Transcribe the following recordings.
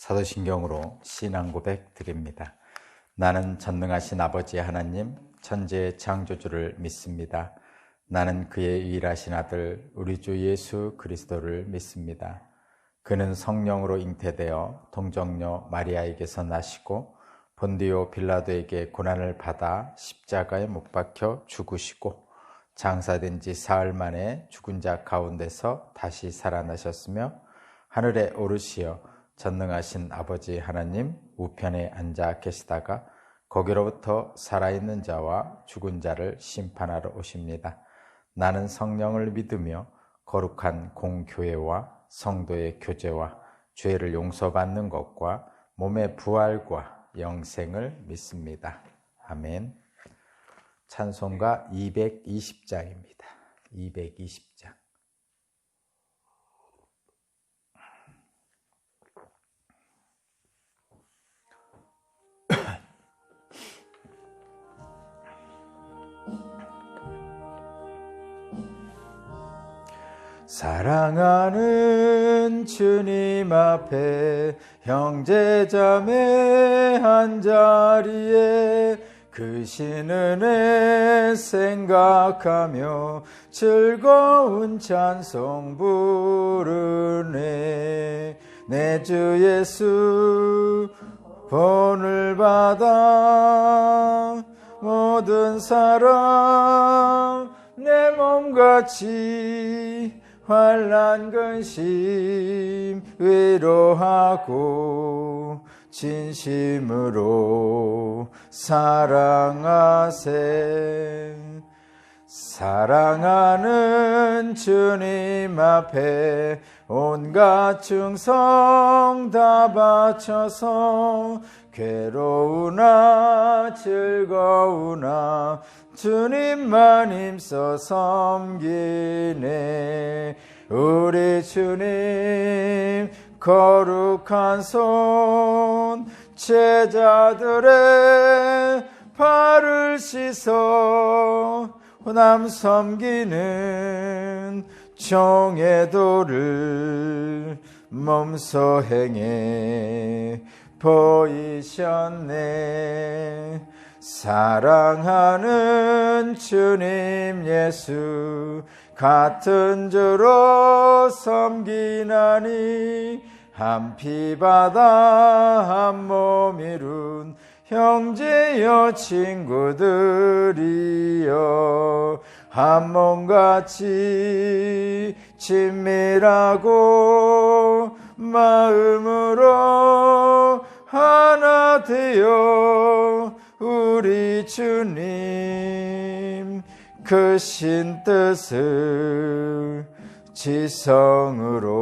사도신경으로 신앙 고백 드립니다. 나는 전능하신 아버지 하나님, 천지의 창조주를 믿습니다. 나는 그의 유일하신 아들 우리 주 예수 그리스도를 믿습니다. 그는 성령으로 잉태되어 동정녀 마리아에게서 나시고 본디오 빌라도에게 고난을 받아 십자가에 못 박혀 죽으시고 장사된 지 사흘 만에 죽은 자 가운데서 다시 살아나셨으며 하늘에 오르시어 전능하신 아버지 하나님 우편에 앉아 계시다가 거기로부터 살아있는 자와 죽은 자를 심판하러 오십니다. 나는 성령을 믿으며 거룩한 공교회와 성도의 교제와 죄를 용서받는 것과 몸의 부활과 영생을 믿습니다. 아멘. 찬송가 220장입니다. 220장. 사랑하는 주님 앞에 형제자매 한자리에 그 신은혜 생각하며 즐거운 찬송 부르네. 내 주 예수 본을 받아 모든 사람 내 몸같이 환난 근심 위로하고 진심으로 사랑하세. 사랑하는 주님 앞에 온갖 충성 다 바쳐서 괴로우나 즐거우나 주님만 힘써 섬기네. 우리 주님 거룩한 손 제자들의 발을 씻어 남 섬기는 종의 도를 몸소 행해 보이셨네. 사랑하는 주님 예수 같은 주로 섬기나니 한 피 바다 한 몸 이룬 형제여 친구들이여 한 몸같이 친밀하고 마음으로 하나 되어 우리 주님 크신 뜻을 지성으로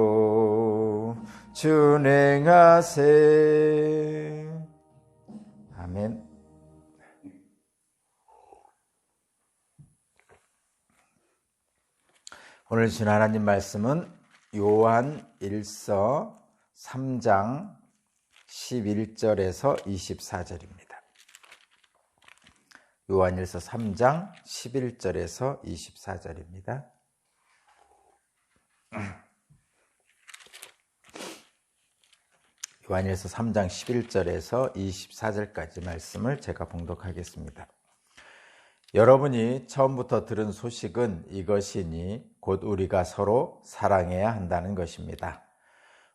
준행하세. 아멘. 오늘 주신 하나님 말씀은 요한 1서 3장 11절에서 24절입니다. 요한일서 3장 11절에서 24절입니다. 요한일서 3장 11절에서 24절까지 말씀을 제가 봉독하겠습니다. 여러분이 처음부터 들은 소식은 이것이니 곧 우리가 서로 사랑해야 한다는 것입니다.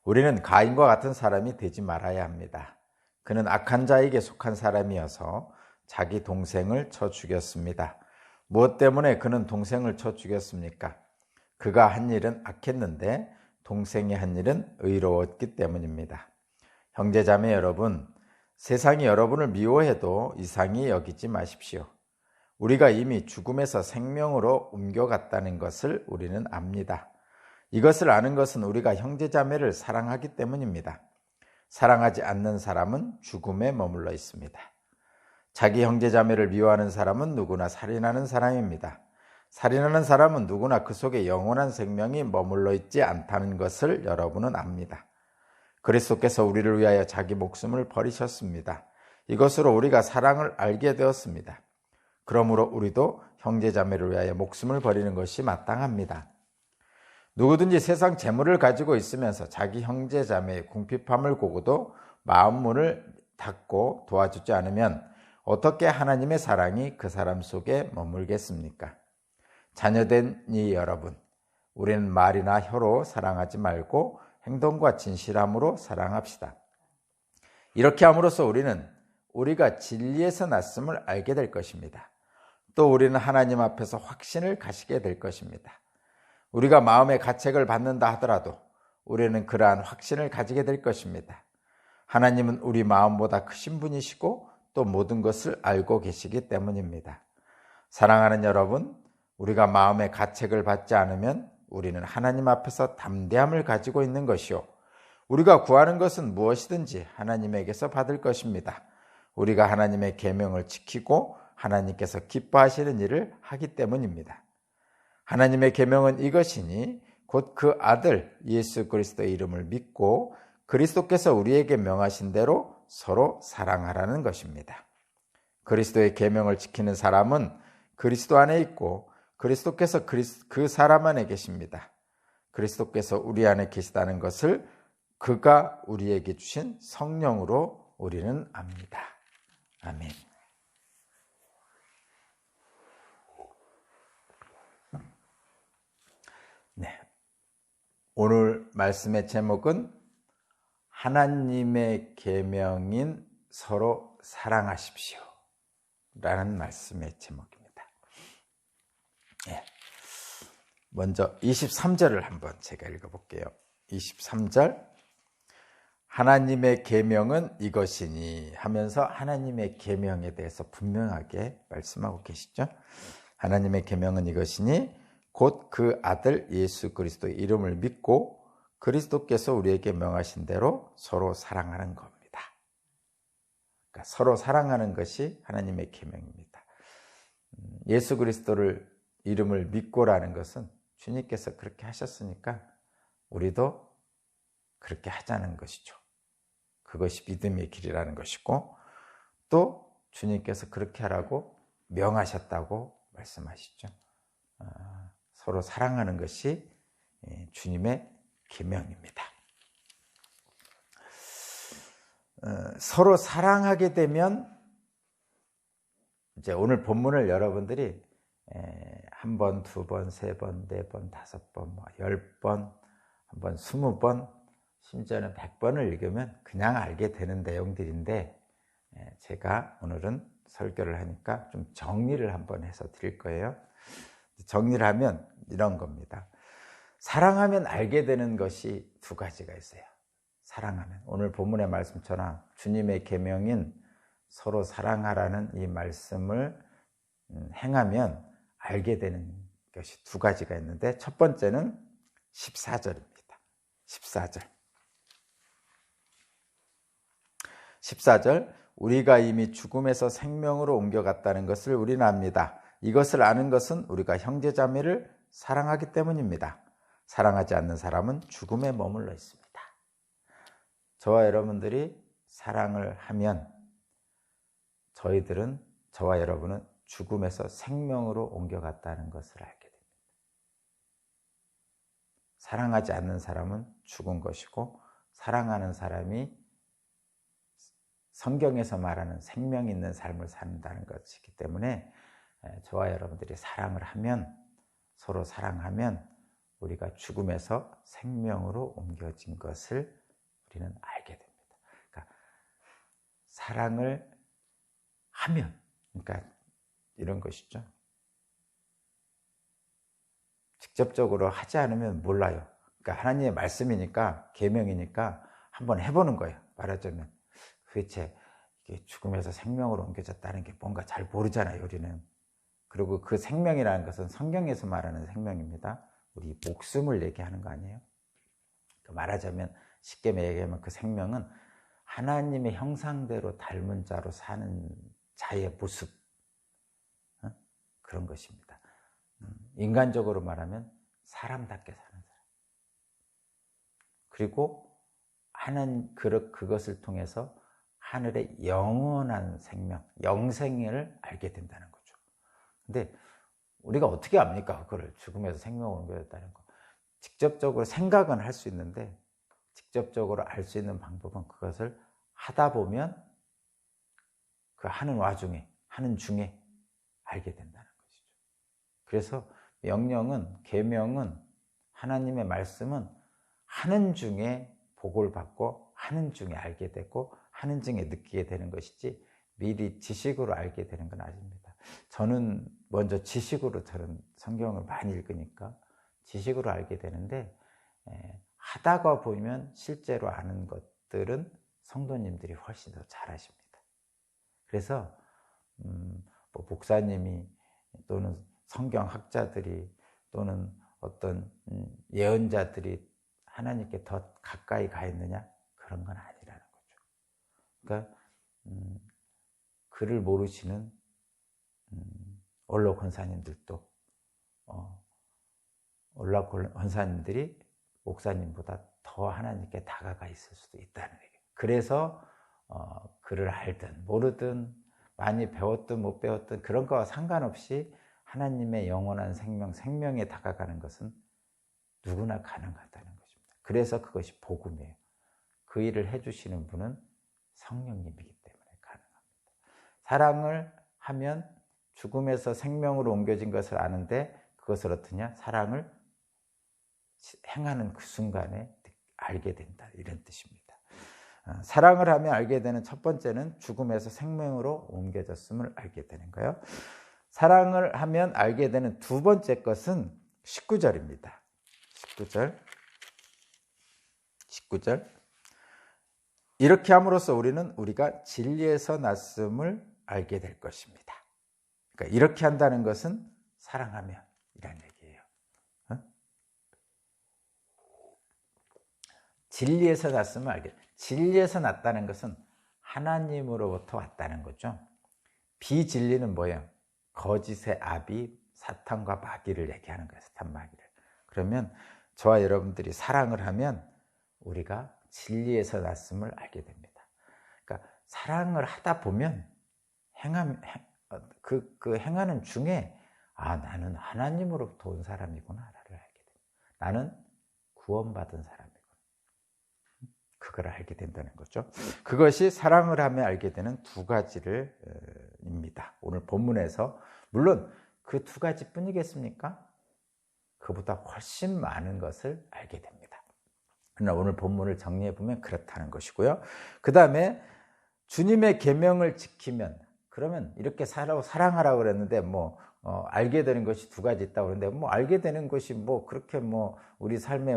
우리는 가인과 같은 사람이 되지 말아야 합니다. 그는 악한 자에게 속한 사람이어서 자기 동생을 쳐 죽였습니다. 무엇 때문에 그는 동생을 쳐 죽였습니까? 그가 한 일은 악했는데 동생이 한 일은 의로웠기 때문입니다. 형제자매 여러분, 세상이 여러분을 미워해도 이상히 여기지 마십시오. 우리가 이미 죽음에서 생명으로 옮겨갔다는 것을 우리는 압니다. 이것을 아는 것은 우리가 형제자매를 사랑하기 때문입니다. 사랑하지 않는 사람은 죽음에 머물러 있습니다. 자기 형제자매를 미워하는 사람은 누구나 살인하는 사람입니다. 살인하는 사람은 누구나 그 속에 영원한 생명이 머물러 있지 않다는 것을 여러분은 압니다. 그리스도께서 우리를 위하여 자기 목숨을 버리셨습니다. 이것으로 우리가 사랑을 알게 되었습니다. 그러므로 우리도 형제자매를 위하여 목숨을 버리는 것이 마땅합니다. 누구든지 세상 재물을 가지고 있으면서 자기 형제 자매의 궁핍함을 보고도 마음 문을 닫고 도와주지 않으면 어떻게 하나님의 사랑이 그 사람 속에 머물겠습니까? 자녀된 이 여러분, 우리는 말이나 혀로 사랑하지 말고 행동과 진실함으로 사랑합시다. 이렇게 함으로써 우리는 우리가 진리에서 났음을 알게 될 것입니다. 또 우리는 하나님 앞에서 확신을 가지게 될 것입니다. 우리가 마음의 가책을 받는다 하더라도 우리는 그러한 확신을 가지게 될 것입니다. 하나님은 우리 마음보다 크신 분이시고 또 모든 것을 알고 계시기 때문입니다. 사랑하는 여러분, 우리가 마음의 가책을 받지 않으면 우리는 하나님 앞에서 담대함을 가지고 있는 것이요, 우리가 구하는 것은 무엇이든지 하나님에게서 받을 것입니다. 우리가 하나님의 계명을 지키고 하나님께서 기뻐하시는 일을 하기 때문입니다. 하나님의 계명은 이것이니 곧 그 아들 예수 그리스도의 이름을 믿고 그리스도께서 우리에게 명하신 대로 서로 사랑하라는 것입니다. 그리스도의 계명을 지키는 사람은 그리스도 안에 있고 그리스도께서 그 사람 안에 계십니다. 그리스도께서 우리 안에 계시다는 것을 그가 우리에게 주신 성령으로 우리는 압니다. 아멘. 네. 오늘 말씀의 제목은 하나님의 계명인 서로 사랑하십시오 라는 말씀의 제목입니다. 네. 먼저 23절을 한번 제가 읽어볼게요. 23절, 하나님의 계명은 이것이니 하면서 하나님의 계명에 대해서 분명하게 말씀하고 계시죠. 하나님의 계명은 이것이니 곧 그 아들 예수 그리스도의 이름을 믿고 그리스도께서 우리에게 명하신 대로 서로 사랑하는 겁니다. 그러니까 서로 사랑하는 것이 하나님의 계명입니다. 예수 그리스도를 이름을 믿고라는 것은 주님께서 그렇게 하셨으니까 우리도 그렇게 하자는 것이죠. 그것이 믿음의 길이라는 것이고, 또 주님께서 그렇게 하라고 명하셨다고 말씀하시죠. 서로 사랑하는 것이 주님의 계명입니다. 서로 사랑하게 되면 이제 오늘 본문을 여러분들이 한 번, 두 번, 세 번, 네 번, 다섯 번, 10번, 한 번 20번, 심지어는 100번을 읽으면 그냥 알게 되는 내용들인데, 제가 오늘은 설교를 하니까 좀 정리를 한번 해서 드릴 거예요. 정리를 하면 이런 겁니다. 사랑하면 알게 되는 것이 두 가지가 있어요. 사랑하면, 오늘 본문의 말씀처럼 주님의 계명인 서로 사랑하라는 이 말씀을 행하면 알게 되는 것이 두 가지가 있는데, 첫 번째는 14절입니다. 14절, 우리가 이미 죽음에서 생명으로 옮겨갔다는 것을 우리는 압니다. 이것을 아는 것은 우리가 형제자매를 사랑하기 때문입니다. 사랑하지 않는 사람은 죽음에 머물러 있습니다. 저와 여러분들이 사랑을 하면 저와 여러분은 죽음에서 생명으로 옮겨갔다는 것을 알게 됩니다. 사랑하지 않는 사람은 죽은 것이고, 사랑하는 사람이 성경에서 말하는 생명 있는 삶을 산다는 것이기 때문에, 저와 여러분들이 사랑을 하면, 서로 사랑하면 우리가 죽음에서 생명으로 옮겨진 것을 우리는 알게 됩니다. 그러니까 사랑을 하면, 그러니까 이런 것이죠. 직접적으로 하지 않으면 몰라요. 그러니까 하나님의 말씀이니까, 계명이니까 한번 해보는 거예요. 말하자면 도대체 이게 죽음에서 생명으로 옮겨졌다는 게 뭔가 잘 모르잖아요, 우리는. 그리고 그 생명이라는 것은 성경에서 말하는 생명입니다. 우리 목숨을 얘기하는 거 아니에요? 말하자면, 쉽게 얘기하면 그 생명은 하나님의 형상대로 닮은 자로 사는 자의 모습, 그런 것입니다. 인간적으로 말하면 사람답게 사는 사람. 그리고 그것을 통해서 하늘의 영원한 생명, 영생을 알게 된다는 거죠. 근데 우리가 어떻게 압니까? 그거를 죽음에서 생명으로 옮겨졌다는 거. 직접적으로 생각은 할 수 있는데 직접적으로 알 수 있는 방법은 그것을 하다 보면 그 하는 와중에, 하는 중에 알게 된다는 것이죠. 그래서 명령은, 계명은, 하나님의 말씀은 하는 중에 복을 받고 하는 중에 알게 되고 하는 중에 느끼게 되는 것이지 미리 지식으로 알게 되는 건 아닙니다. 저는 먼저 지식으로 저는 성경을 많이 읽으니까 지식으로 알게 되는데 하다가 보면 실제로 아는 것들은 성도님들이 훨씬 더 잘하십니다. 그래서 뭐 목사님이 또는 성경학자들이 또는 어떤 예언자들이 하나님께 더 가까이 가 있느냐? 그런 건 아니라는 거죠. 그러니까 그를 모르시는 원로 권사님들도 원로 권사님들이 목사님보다 더 하나님께 다가가 있을 수도 있다는 얘기예요. 그래서 그를 알든 모르든 많이 배웠든 못 배웠든 그런 거와 상관없이 하나님의 영원한 생명에 다가가는 것은 누구나 가능하다는 것입니다. 그래서 그것이 복음이에요. 그 일을 해주시는 분은 성령님이기 때문에 가능합니다. 사랑을 하면 죽음에서 생명으로 옮겨진 것을 아는데 그것을 어떠냐? 사랑을 행하는 그 순간에 알게 된다, 이런 뜻입니다. 사랑을 하면 알게 되는 첫 번째는 죽음에서 생명으로 옮겨졌음을 알게 되는 거예요. 사랑을 하면 알게 되는 두 번째 것은 19절입니다. 19절. 이렇게 함으로써 우리는 우리가 진리에서 났음을 알게 될 것입니다. 그러니까 이렇게 한다는 것은 사랑하면 이란 얘기예요. 진리에서 났음을 알게. 진리에서 났다는 것은 하나님으로부터 왔다는 거죠. 비진리는 뭐예요? 거짓의 아비 사탄과 마귀를 얘기하는 거예요. 사탄 마귀를. 그러면 저와 여러분들이 사랑을 하면 우리가 진리에서 났음을 알게 됩니다. 그러니까 사랑을 하다 보면 그 행하는 중에 나는 하나님으로부터 온 사람이구나를 알게 됩니다. 나는 구원받은 사람이구나. 그걸 알게 된다는 거죠. 그것이 사랑을 하며 알게 되는 두 가지를 입니다. 오늘 본문에서 물론 그 두 가지뿐이겠습니까? 그보다 훨씬 많은 것을 알게 됩니다. 그러나 오늘 본문을 정리해 보면 그렇다는 것이고요. 그 다음에 주님의 계명을 지키면, 그러면 이렇게 사랑하라고 그랬는데 알게 되는 것이 두 가지 있다고 그러는데 알게 되는 것이 그렇게 우리 삶에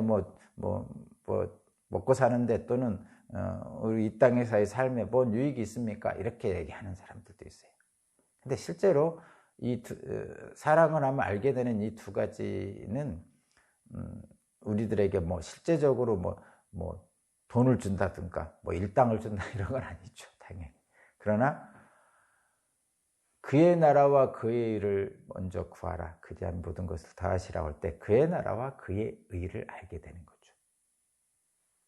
먹고 사는데 또는 우리 이 땅에서의 삶에 뭔 유익이 있습니까? 이렇게 얘기하는 사람들도 있어요. 근데 실제로 사랑을 하면 알게 되는 이 두 가지는 우리들에게 실제적으로 돈을 준다든가 일당을 준다 이런 건 아니죠, 당연히. 그러나 그의 나라와 그의 의를 먼저 구하라. 그리하면 모든 것을 더하시라고 할 때 그의 나라와 그의 의를 알게 되는 거죠.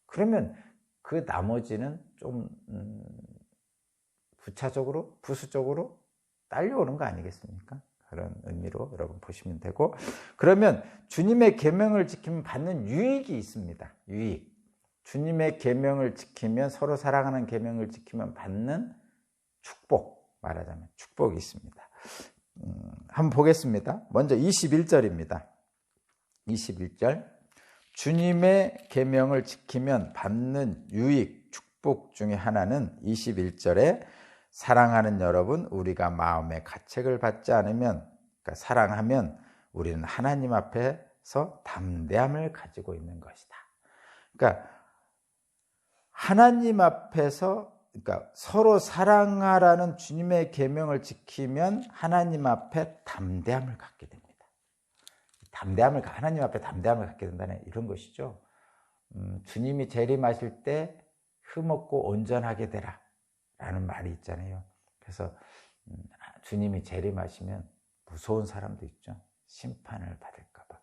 그러면 그 나머지는 좀 부차적으로, 부수적으로 딸려오는 거 아니겠습니까? 그런 의미로 여러분 보시면 되고, 그러면 주님의 계명을 지키면 받는 유익이 있습니다. 유익. 주님의 계명을 지키면, 서로 사랑하는 계명을 지키면 받는 축복, 말하자면 축복이 있습니다. 한번 보겠습니다. 먼저 21절입니다. 21절. 주님의 계명을 지키면 받는 유익, 축복 중에 하나는 21절에 사랑하는 여러분, 우리가 마음의 가책을 받지 않으면, 그러니까 사랑하면 우리는 하나님 앞에서 담대함을 가지고 있는 것이다. 그러니까 하나님 앞에서, 그러니까 서로 사랑하라는 주님의 계명을 지키면 하나님 앞에 담대함을 갖게 됩니다. 하나님 앞에 담대함을 갖게 된다는 이런 것이죠. 주님이 재림하실 때 흠없고 온전하게 되라 라는 말이 있잖아요. 그래서 주님이 재림하시면 무서운 사람도 있죠. 심판을 받을까 봐.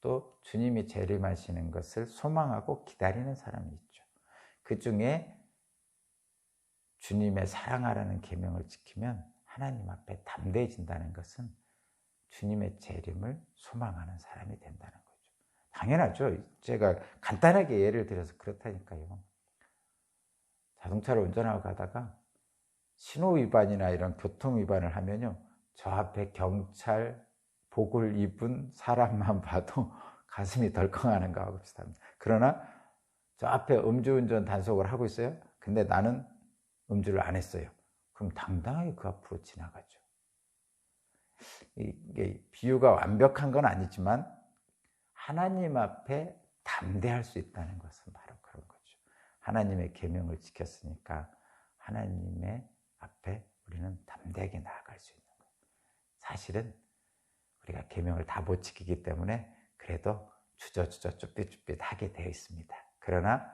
또 주님이 재림하시는 것을 소망하고 기다리는 사람이 있죠. 그 중에 주님의 사랑하라는 계명을 지키면 하나님 앞에 담대해진다는 것은 주님의 재림을 소망하는 사람이 된다는 거죠. 당연하죠. 제가 간단하게 예를 들어서 그렇다니까요. 자동차를 운전하고 가다가 신호 위반이나 이런 교통 위반을 하면요, 저 앞에 경찰 복을 입은 사람만 봐도 가슴이 덜컹하는 거하고 비슷합니다. 그러나 저 앞에 음주운전 단속을 하고 있어요. 근데 나는 음주를 안 했어요. 그럼 당당하게 그 앞으로 지나가죠. 이게 비유가 완벽한 건 아니지만 하나님 앞에 담대할 수 있다는 것은 바로 그런 거죠. 하나님의 계명을 지켰으니까 하나님의 앞에 우리는 담대하게 나아갈 수 있는 거예요. 사실은 우리가 계명을 다 못 지키기 때문에 그래도 주저주저 쭈삣쭈삣 하게 되어 있습니다. 그러나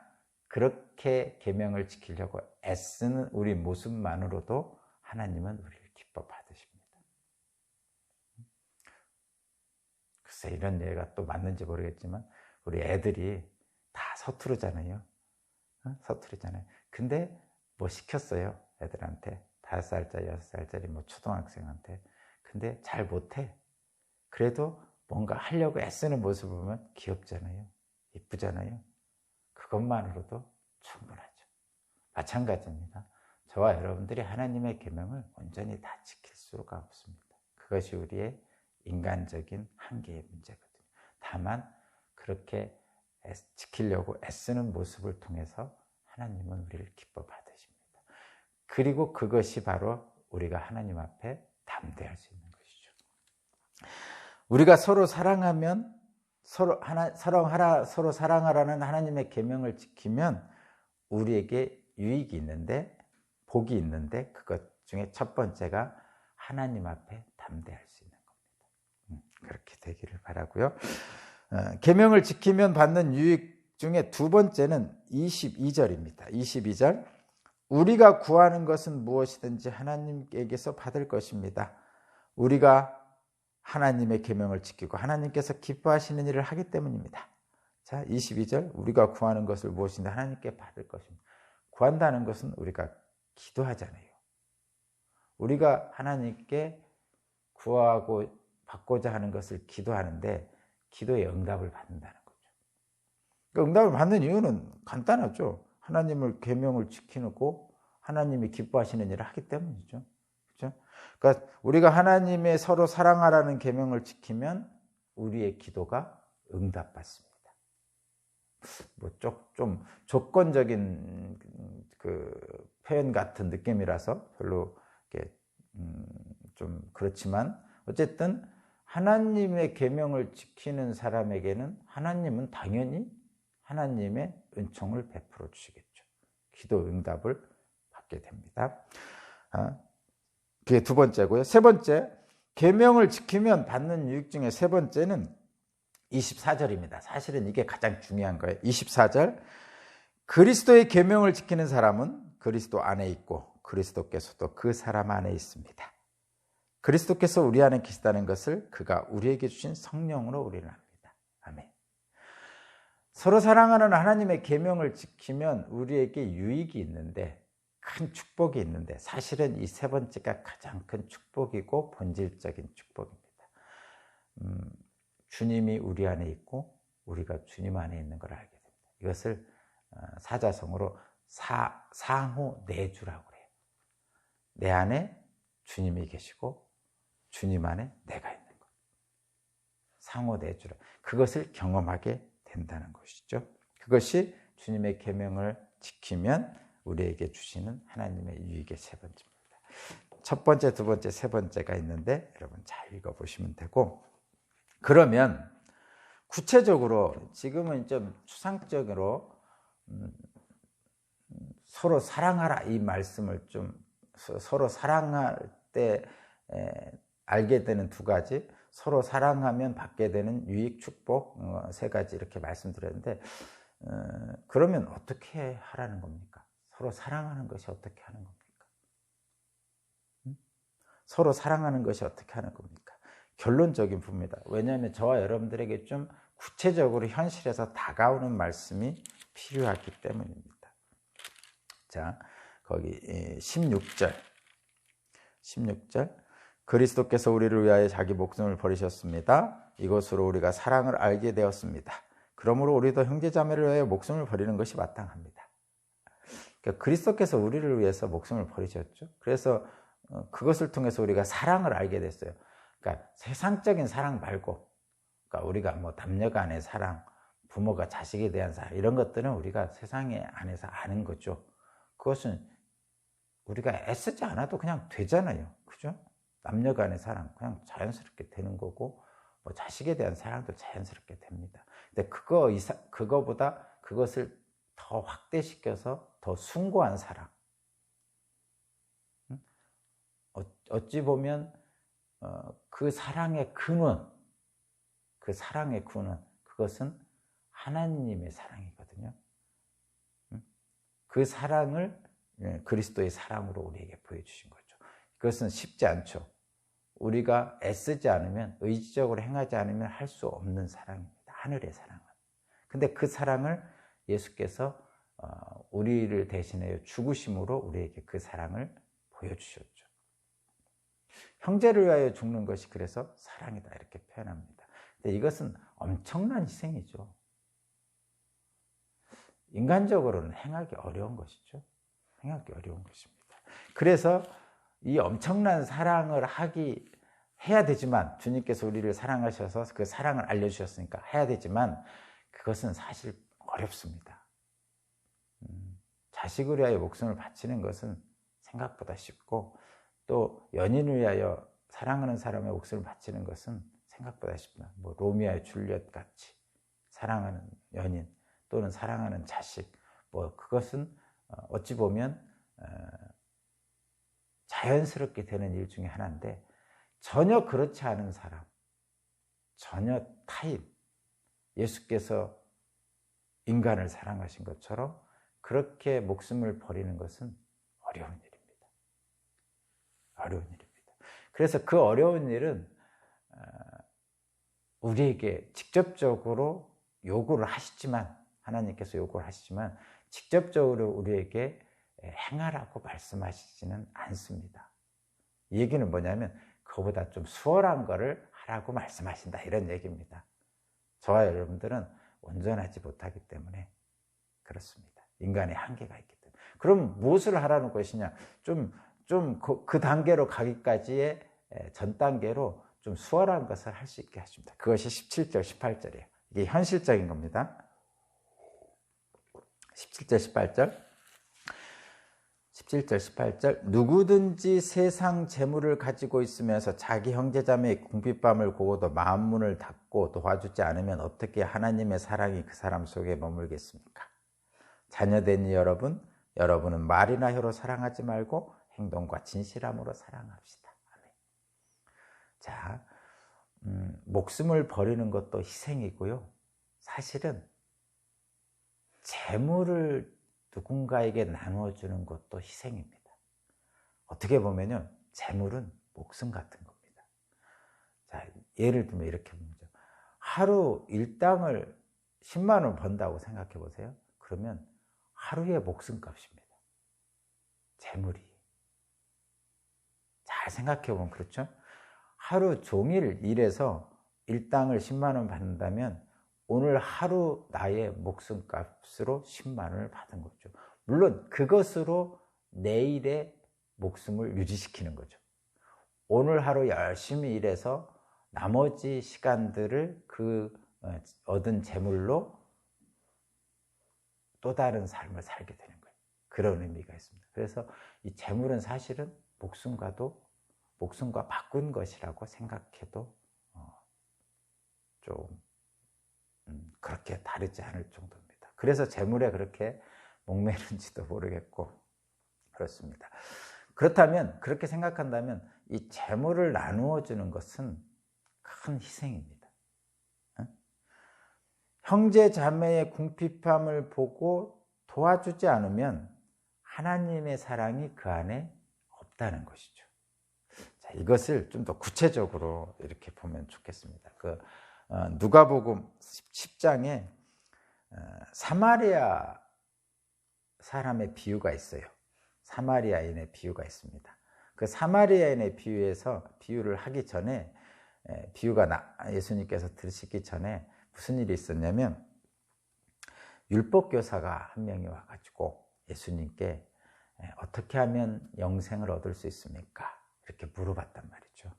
그렇게 계명을 지키려고 애쓰는 우리 모습만으로도 하나님은 우리를 기뻐 받으십니다. 글쎄, 이런 예가 또 맞는지 모르겠지만 우리 애들이 다 서투르잖아요. 서투르잖아요. 근데 뭐 시켰어요, 애들한테. 5살짜리, 6살짜리 뭐 초등학생한테. 근데 잘 못해. 그래도 뭔가 하려고 애쓰는 모습을 보면 귀엽잖아요. 이쁘잖아요. 그것만으로도 충분하죠. 마찬가지입니다. 저와 여러분들이 하나님의 계명을 온전히 다 지킬 수가 없습니다. 그것이 우리의 인간적인 한계의 문제거든요. 다만 그렇게 지키려고 애쓰는 모습을 통해서 하나님은 우리를 기뻐 받으십니다. 그리고 그것이 바로 우리가 하나님 앞에 담대할 수 있는 것이죠. 우리가 서로 사랑하면 서로 사랑하라는 하나님의 계명을 지키면 우리에게 유익이 있는데, 복이 있는데, 그것 중에 첫 번째가 하나님 앞에 담대할 수 있는 겁니다. 그렇게 되기를 바라고요. 계명을 지키면 받는 유익 중에 두 번째는 22절입니다. 22절. 우리가 구하는 것은 무엇이든지 하나님께서 받을 것입니다. 우리가 하나님의 계명을 지키고 하나님께서 기뻐하시는 일을 하기 때문입니다. 자, 22절. 우리가 구하는 것을 무엇인데 하나님께 받을 것입니다. 구한다는 것은 우리가 기도하잖아요. 우리가 하나님께 구하고 받고자 하는 것을 기도하는데 기도의 응답을 받는다는 거죠. 그러니까 응답을 받는 이유는 간단하죠. 하나님을 계명을 지키고 하나님이 기뻐하시는 일을 하기 때문이죠. 그렇죠? 그러니까 우리가 하나님의 서로 사랑하라는 계명을 지키면 우리의 기도가 응답받습니다. 뭐 좀 조건적인 그 표현 같은 느낌이라서 별로 이렇게 좀 그렇지만 어쨌든 하나님의 계명을 지키는 사람에게는 하나님은 당연히 하나님의 은총을 베풀어 주시겠죠. 기도 응답을 받게 됩니다. 그게 두 번째고요. 세 번째, 계명을 지키면 받는 유익 중에 세 번째는 24절입니다. 사실은 이게 가장 중요한 거예요. 24절. 그리스도의 계명을 지키는 사람은 그리스도 안에 있고 그리스도께서도 그 사람 안에 있습니다. 그리스도께서 우리 안에 계시다는 것을 그가 우리에게 주신 성령으로 우리는 압니다. 아멘. 서로 사랑하는 하나님의 계명을 지키면 우리에게 유익이 있는데, 큰 축복이 있는데, 사실은 이 세 번째가 가장 큰 축복이고 본질적인 축복입니다. 주님이 우리 안에 있고 우리가 주님 안에 있는 걸 알게 됩니다. 이것을 사자성어로 상호 내주라고 그래요. 내 안에 주님이 계시고 주님 안에 내가 있는 것. 상호 내주라. 그것을 경험하게 된다는 것이죠. 그것이 주님의 계명을 지키면 우리에게 주시는 하나님의 유익의 세 번째입니다. 첫 번째, 두 번째, 세 번째가 있는데 여러분 잘 읽어보시면 되고, 그러면 구체적으로 지금은 좀 추상적으로 서로 사랑하라 이 말씀을 좀 서로 사랑할 때 알게 되는 두 가지, 서로 사랑하면 받게 되는 유익, 축복 세 가지 이렇게 말씀드렸는데, 그러면 어떻게 하라는 겁니까? 서로 사랑하는 것이 어떻게 하는 겁니까? 서로 사랑하는 것이 어떻게 하는 겁니까? 결론적인 부분입니다. 왜냐하면 저와 여러분들에게 좀 구체적으로 현실에서 다가오는 말씀이 필요하기 때문입니다. 자, 거기 16절. 그리스도께서 우리를 위하여 자기 목숨을 버리셨습니다. 이것으로 우리가 사랑을 알게 되었습니다. 그러므로 우리도 형제자매를 위하여 목숨을 버리는 것이 마땅합니다. 그러니까 그리스도께서 우리를 위해서 목숨을 버리셨죠. 그래서 그것을 통해서 우리가 사랑을 알게 됐어요. 그러니까 세상적인 사랑 말고, 그러니까 우리가 뭐 남녀 간의 사랑, 부모가 자식에 대한 사랑, 이런 것들은 우리가 세상에 안에서 아는 거죠. 그것은 우리가 애쓰지 않아도 그냥 되잖아요. 그죠? 남녀 간의 사랑 그냥 자연스럽게 되는 거고, 뭐 자식에 대한 사랑도 자연스럽게 됩니다. 근데 그거보다 그것을 더 확대시켜서 더 숭고한 사랑, 어찌 보면 그 사랑의 근원, 그것은 하나님의 사랑이거든요. 그 사랑을 그리스도의 사랑으로 우리에게 보여주신 거죠. 그것은 쉽지 않죠. 우리가 애쓰지 않으면, 의지적으로 행하지 않으면 할 수 없는 사랑입니다. 하늘의 사랑은. 근데 그 사랑을 예수께서 우리를 대신하여 죽으심으로 우리에게 그 사랑을 보여주셨죠. 형제를 위하여 죽는 것이 그래서 사랑이다, 이렇게 표현합니다. 근데 이것은 엄청난 희생이죠. 인간적으로는 행하기 어려운 것이죠. 행하기 어려운 것입니다. 그래서 이 엄청난 사랑을 해야 되지만, 주님께서 우리를 사랑하셔서 그 사랑을 알려주셨으니까 해야 되지만, 그것은 사실 어렵습니다. 자식을 위하여 목숨을 바치는 것은 생각보다 쉽고, 또 연인을 위하여 사랑하는 사람의 목숨을 바치는 것은 생각보다 쉽다. 뭐 로미오와 줄리엣 같이 사랑하는 연인 또는 사랑하는 자식, 뭐 그것은 어찌 보면 자연스럽게 되는 일 중에 하나인데, 전혀 그렇지 않은 사람, 전혀 타인, 예수께서 인간을 사랑하신 것처럼 그렇게 목숨을 버리는 것은 어려운 일입니다. 어려운 일입니다. 그래서 그 어려운 일은 우리에게 직접적으로 요구를 하시지만, 하나님께서 요구를 하시지만 직접적으로 우리에게 행하라고 말씀하시지는 않습니다. 이 얘기는 뭐냐면 그거보다 좀 수월한 거를 하라고 말씀하신다, 이런 얘기입니다. 저와 여러분들은 온전하지 못하기 때문에 그렇습니다. 인간의 한계가 있기 때문에. 그럼 무엇을 하라는 것이냐? 그 단계로 가기까지의 전 단계로 좀 수월한 것을 할 수 있게 하십니다. 그것이 17절, 18절이에요. 이게 현실적인 겁니다. 17절, 18절. 누구든지 세상 재물을 가지고 있으면서 자기 형제자매의 궁핍함을 보고도 마음 문을 닫고 도와주지 않으면 어떻게 하나님의 사랑이 그 사람 속에 머물겠습니까? 자녀된 여러분은 말이나 혀로 사랑하지 말고 행동과 진실함으로 사랑합시다. 아멘. 자, 목숨을 버리는 것도 희생이고요. 사실은 재물을 누군가에게 나누어주는 것도 희생입니다. 어떻게 보면요, 재물은 목숨 같은 겁니다. 자, 예를 들면 이렇게 보죠. 하루 일당을 10만 원 번다고 생각해 보세요. 그러면 하루의 목숨값입니다. 재물이. 잘 생각해 보면 그렇죠? 하루 종일 일해서 일당을 10만 원 받는다면 오늘 하루 나의 목숨값으로 10만 원을 받은 거죠. 물론 그것으로 내일의 목숨을 유지시키는 거죠. 오늘 하루 열심히 일해서 나머지 시간들을 그 얻은 재물로 또 다른 삶을 살게 되는 거예요. 그런 의미가 있습니다. 그래서 이 재물은 사실은 목숨과 바꾼 것이라고 생각해도 좀 그렇게 다르지 않을 정도입니다. 그래서 재물에 그렇게 목매는지도 모르겠고 그렇습니다. 그렇다면, 그렇게 생각한다면 이 재물을 나누어 주는 것은 큰 희생입니다. 형제 자매의 궁핍함을 보고 도와주지 않으면 하나님의 사랑이 그 안에 없다는 것이죠. 자, 이것을 좀 더 구체적으로 이렇게 보면 좋겠습니다. 누가복음 10장에 사마리아 사람의 비유가 있어요. 사마리아인의 비유가 있습니다. 그 사마리아인의 비유를 하기 전에, 예수님께서 들으시기 전에 무슨 일이 있었냐면, 율법교사가 한 명이 와가지고 예수님께 어떻게 하면 영생을 얻을 수 있습니까? 이렇게 물어봤단 말이죠.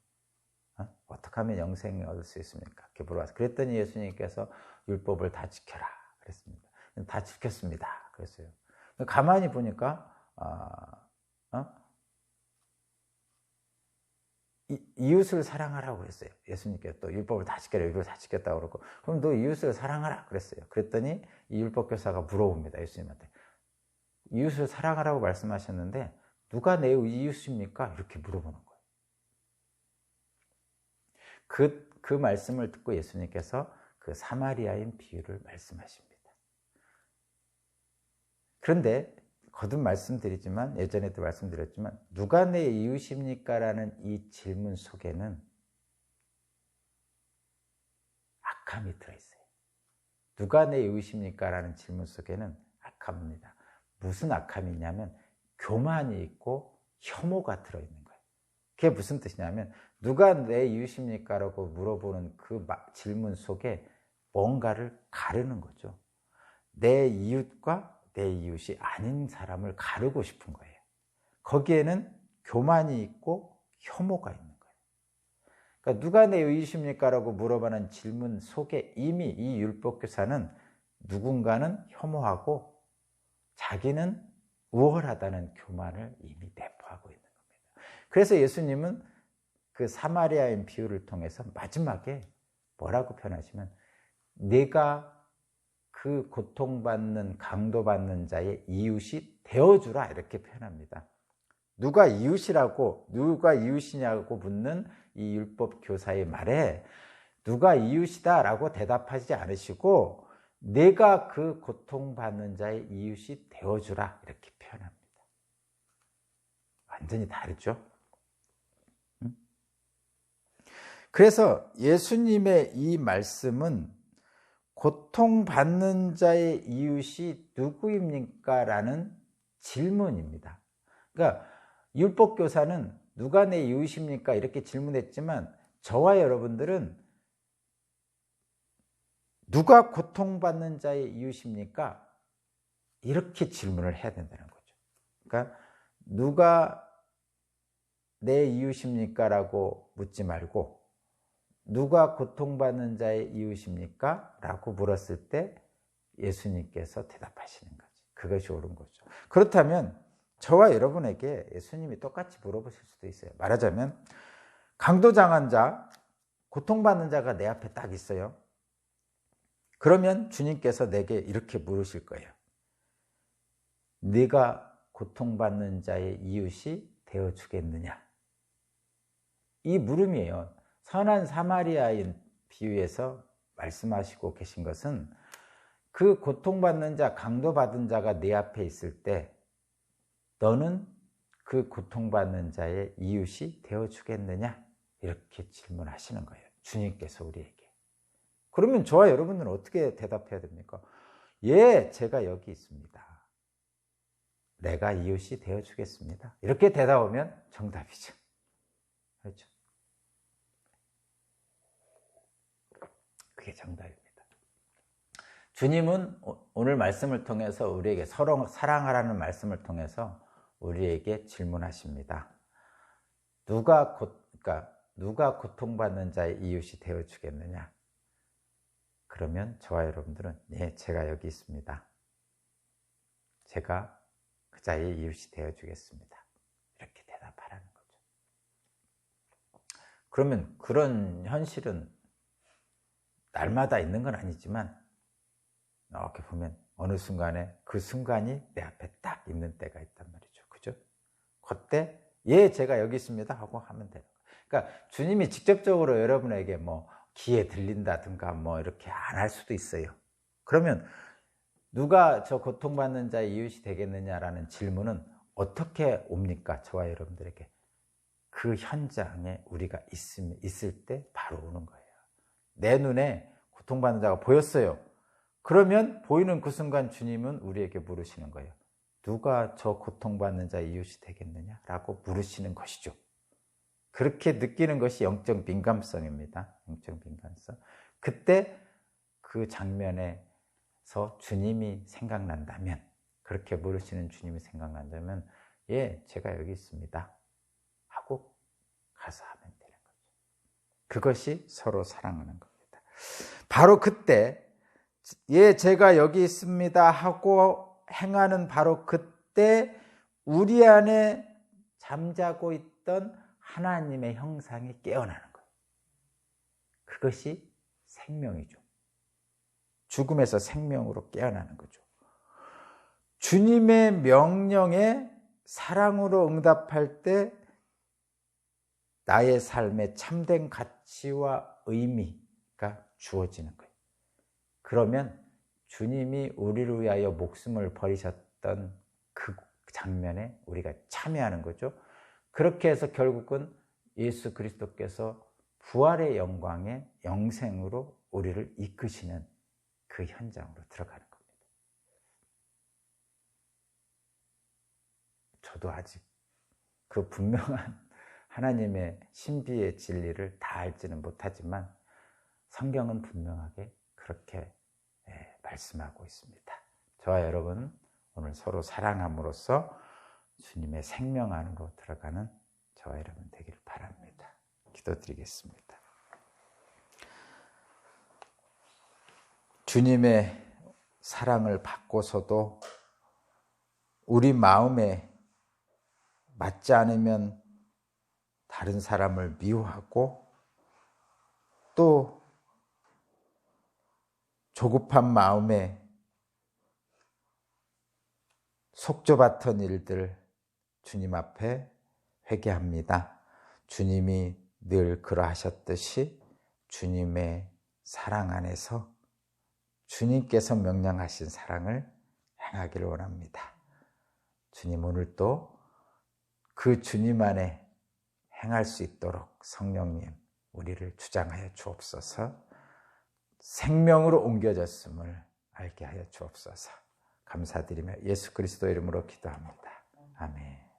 어떻게 하면 영생을 얻을 수 있습니까? 이렇게 물어봤어요. 그랬더니 예수님께서 율법을 다 지켜라 그랬습니다. 다 지켰습니다. 그랬어요. 가만히 보니까 이웃을 사랑하라고 했어요. 예수님께서 또 율법을 다 지켜라, 율법을 다 지켰다고 그러고, 그럼 너 이웃을 사랑하라 그랬어요. 그랬더니 이 율법교사가 물어봅니다. 예수님한테. 이웃을 사랑하라고 말씀하셨는데 누가 내 이웃입니까? 이렇게 물어보는 거예요. 그 말씀을 듣고 예수님께서 그 사마리아인 비유를 말씀하십니다. 그런데 거듭 말씀드리지만, 예전에도 말씀드렸지만, 누가 내 이웃입니까? 라는 이 질문 속에는 악함이 들어있어요. 누가 내 이웃입니까? 라는 질문 속에는 악함입니다. 무슨 악함이냐면 교만이 있고 혐오가 들어있는 거예요. 그게 무슨 뜻이냐면 누가 내 이웃입니까? 라고 물어보는 그 질문 속에 뭔가를 가르는 거죠. 내 이웃과 내 이웃이 아닌 사람을 가르고 싶은 거예요. 거기에는 교만이 있고 혐오가 있는 거예요. 그러니까 누가 내 이웃입니까? 라고 물어보는 질문 속에 이미 이 율법교사는 누군가는 혐오하고 자기는 우월하다는 교만을 이미 내포하고 있는 겁니다. 그래서 예수님은 그 사마리아인 비유를 통해서 마지막에 뭐라고 표현하시면 내가 그 고통받는, 강도받는 자의 이웃이 되어주라 이렇게 표현합니다. 누가 이웃이라고, 누가 이웃이냐고 묻는 이 율법 교사의 말에 누가 이웃이다 라고 대답하지 않으시고 내가 그 고통받는 자의 이웃이 되어주라 이렇게 표현합니다. 완전히 다르죠? 그래서 예수님의 이 말씀은 고통받는 자의 이웃이 누구입니까? 라는 질문입니다. 그러니까 율법교사는 누가 내 이웃입니까? 이렇게 질문했지만 저와 여러분들은 누가 고통받는 자의 이웃입니까? 이렇게 질문을 해야 된다는 거죠. 그러니까 누가 내 이웃입니까? 라고 묻지 말고 누가 고통받는 자의 이웃입니까? 라고 물었을 때 예수님께서 대답하시는 거죠. 그것이 옳은 거죠. 그렇다면 저와 여러분에게 예수님이 똑같이 물어보실 수도 있어요. 말하자면 강도당한 자, 고통받는 자가 내 앞에 딱 있어요. 그러면 주님께서 내게 이렇게 물으실 거예요. 네가 고통받는 자의 이웃이 되어주겠느냐? 이 물음이에요. 선한 사마리아인 비유에서 말씀하시고 계신 것은 그 고통받는 자, 강도받은 자가 네 앞에 있을 때 너는 그 고통받는 자의 이웃이 되어주겠느냐? 이렇게 질문하시는 거예요. 주님께서 우리에게. 그러면 저와 여러분들은 어떻게 대답해야 됩니까? 예, 제가 여기 있습니다. 내가 이웃이 되어주겠습니다. 이렇게 대답하면 정답이죠. 그렇죠? 그게 정답입니다. 주님은 오늘 말씀을 통해서 우리에게 서로 사랑하라는 말씀을 통해서 우리에게 질문하십니다. 누가 고통받는 자의 이웃이 되어주겠느냐? 그러면 저와 여러분들은 네, 제가 여기 있습니다. 제가 그 자의 이웃이 되어주겠습니다. 이렇게 대답하라는 거죠. 그러면 그런 현실은 날마다 있는 건 아니지만 이렇게 보면 어느 순간에 그 순간이 내 앞에 딱 있는 때가 있단 말이죠. 그죠? 그때 예, 제가 여기 있습니다 하고 하면 돼요. 그러니까 주님이 직접적으로 여러분에게 뭐 귀에 들린다든가 뭐 이렇게 안 할 수도 있어요. 그러면 누가 저 고통받는 자의 이웃이 되겠느냐라는 질문은 어떻게 옵니까? 저와 여러분들에게. 그 현장에 우리가 있을 때 바로 오는 거예요. 내 눈에 고통받는 자가 보였어요. 그러면 보이는 그 순간 주님은 우리에게 물으시는 거예요. 누가 저 고통받는 자의 이웃이 되겠느냐? 라고 물으시는 것이죠. 그렇게 느끼는 것이 영적 민감성입니다. 영적 민감성. 그때 그 장면에 주님이 생각난다면, 그렇게 물으시는 주님이 생각난다면 예, 제가 여기 있습니다 하고 가서 하면 되는 거죠. 그것이 서로 사랑하는 겁니다. 바로 그때 예, 제가 여기 있습니다 하고 행하는 바로 그때 우리 안에 잠자고 있던 하나님의 형상이 깨어나는 거예요. 그것이 생명이죠. 죽음에서 생명으로 깨어나는 거죠. 주님의 명령에 사랑으로 응답할 때 나의 삶에 참된 가치와 의미가 주어지는 거예요. 그러면 주님이 우리를 위하여 목숨을 버리셨던 그 장면에 우리가 참여하는 거죠. 그렇게 해서 결국은 예수 그리스도께서 부활의 영광의 영생으로 우리를 이끄시는 그 현장으로 들어가는 겁니다. 저도 아직 그 분명한 하나님의 신비의 진리를 다 알지는 못하지만 성경은 분명하게 그렇게 말씀하고 있습니다. 저와 여러분 오늘 서로 사랑함으로써 주님의 생명 안으로 들어가는 저와 여러분 되기를 바랍니다. 기도드리겠습니다. 주님의 사랑을 받고서도 우리 마음에 맞지 않으면 다른 사람을 미워하고 또 조급한 마음에 속 좁았던 일들 주님 앞에 회개합니다. 주님이 늘 그러하셨듯이 주님의 사랑 안에서 주님께서 명령하신 사랑을 행하기를 원합니다. 주님 오늘도 그 주님 안에 행할 수 있도록 성령님 우리를 주장하여 주옵소서. 생명으로 옮겨졌음을 알게 하여 주옵소서. 감사드리며 예수 그리스도 이름으로 기도합니다. 아멘.